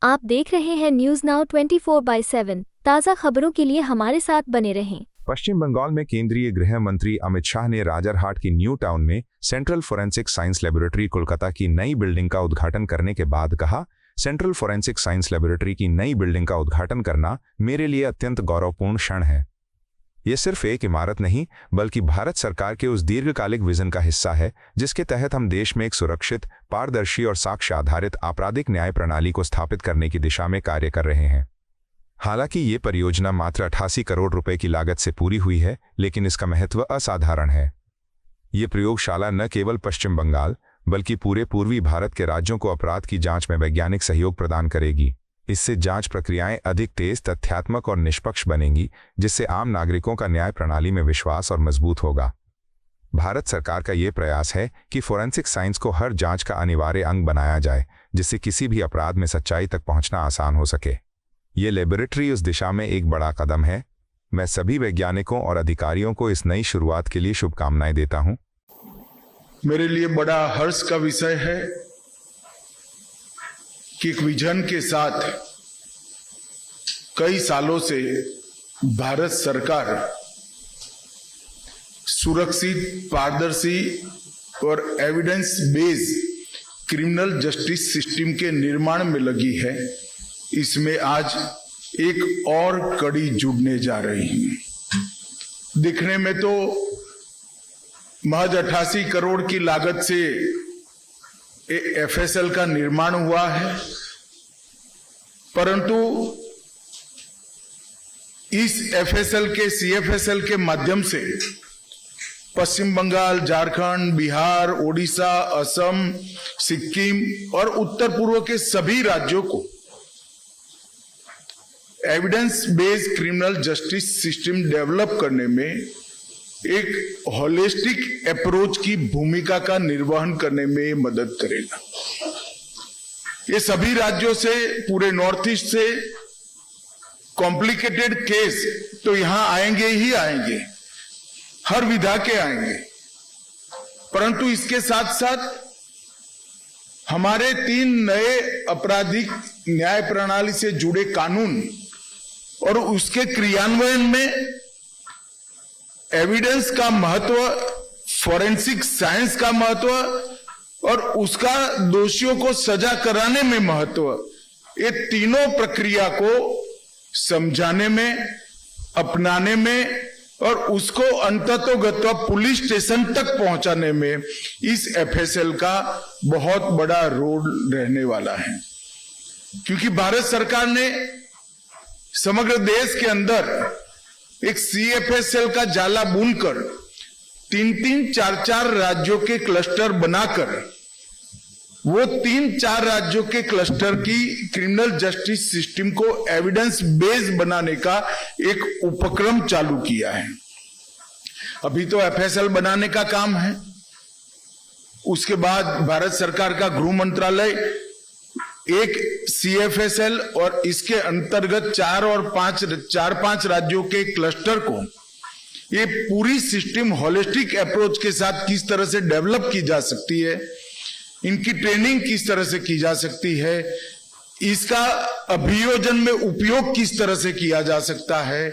आप देख रहे हैं न्यूज नाउ 24/7। ताज़ा खबरों के लिए हमारे साथ बने रहें। पश्चिम बंगाल में केंद्रीय गृह मंत्री अमित शाह ने राजारहाट की न्यू टाउन में central forensic science laboratory Kolkata की नई बिल्डिंग का उद्घाटन करने के बाद कहा, सेंट्रल फोरेंसिक साइंस लेबोरेटरी की नई बिल्डिंग का उद्घाटन करना मेरे लिए अत्यंत गौरवपूर्ण क्षण है। ये सिर्फ एक इमारत नहीं बल्कि भारत सरकार के उस दीर्घकालिक विजन का हिस्सा है जिसके तहत हम देश में एक सुरक्षित, पारदर्शी और साक्ष्य आधारित आपराधिक न्याय प्रणाली को स्थापित करने की दिशा में कार्य कर रहे हैं। हालांकि ये परियोजना मात्र 88 करोड़ रुपए की लागत से पूरी हुई है, लेकिन इसका महत्व असाधारण है। ये प्रयोगशाला न केवल पश्चिम बंगाल बल्कि पूरे पूर्वी भारत के राज्यों को अपराध की जांच में वैज्ञानिक सहयोग प्रदान करेगी। इससे जांच प्रक्रियाएं अधिक तेज, तथ्यात्मक और निष्पक्ष बनेंगी, जिससे आम नागरिकों का न्याय प्रणाली में विश्वास और मजबूत होगा। भारत सरकार का ये प्रयास है कि फोरेंसिक साइंस को हर जांच का अनिवार्य अंग बनाया जाए, जिससे किसी भी अपराध में सच्चाई तक पहुंचना आसान हो सके। ये लेबोरेटरी उस दिशा में एक बड़ा कदम है। मैं सभी वैज्ञानिकों और अधिकारियों को इस नई शुरुआत के लिए शुभकामनाएं देता हूं। मेरे लिए बड़ा हर्ष का विषय है कि एक विजन के साथ कई सालों से भारत सरकार सुरक्षित, पारदर्शी और evidence based criminal justice system के निर्माण में लगी है। इसमें आज एक और कड़ी जुड़ने जा रही है। दिखने में तो महज 88 करोड़ की लागत से एफएसएल का निर्माण हुआ है, परंतु इस एफएसएल के सीएफएसएल के माध्यम से पश्चिम बंगाल, झारखंड, बिहार, ओडिशा, असम, सिक्किम और उत्तर पूर्व के सभी राज्यों को evidence based criminal justice system develop करने में एक होलिस्टिक अप्रोच की भूमिका का निर्वहन करने में मदद करेगा। ये सभी राज्यों से, पूरे नॉर्थ ईस्ट से कॉम्प्लिकेटेड केस तो यहां आएंगे ही आएंगे, हर विधा के आएंगे, परंतु इसके साथ साथ हमारे 3 नए आपराधिक न्याय प्रणाली से जुड़े कानून और उसके क्रियान्वयन में एविडेंस का महत्व, फोरेंसिक साइंस का महत्व और उसका दोषियों को सजा कराने में महत्व, ये तीनों प्रक्रिया को समझाने में, अपनाने में और उसको अंततोगत्वा पुलिस स्टेशन तक पहुंचाने में इस एफएसएल का बहुत बड़ा रोल रहने वाला है। क्योंकि भारत सरकार ने समग्र देश के अंदर एक सीएफएसएल का जाला बुनकर 3-3, 4-4 राज्यों के क्लस्टर बनाकर वो 3-4 राज्यों के क्लस्टर की क्रिमिनल जस्टिस सिस्टम को एविडेंस बेस्ड बनाने का एक उपक्रम चालू किया है। अभी तो एफएसएल बनाने का काम है, उसके बाद भारत सरकार का गृह मंत्रालय एक सीएफएसएल और इसके अंतर्गत 4-5 राज्यों के क्लस्टर को ये पूरी सिस्टम होलिस्टिक अप्रोच के साथ किस तरह से डेवलप की जा सकती है, इनकी ट्रेनिंग किस तरह से की जा सकती है, इसका अभियोजन में उपयोग किस तरह से किया जा सकता है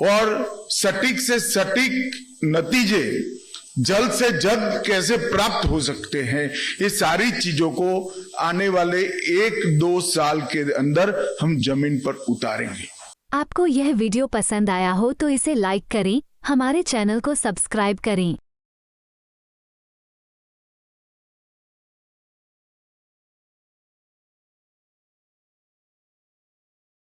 और सटीक से सटीक नतीजे जल्द से जल्द कैसे प्राप्त हो सकते हैं, ये सारी चीजों को आने वाले 1-2 साल के अंदर हम जमीन पर उतारेंगे। आपको यह वीडियो पसंद आया हो तो इसे लाइक करें, हमारे चैनल को सब्सक्राइब करें।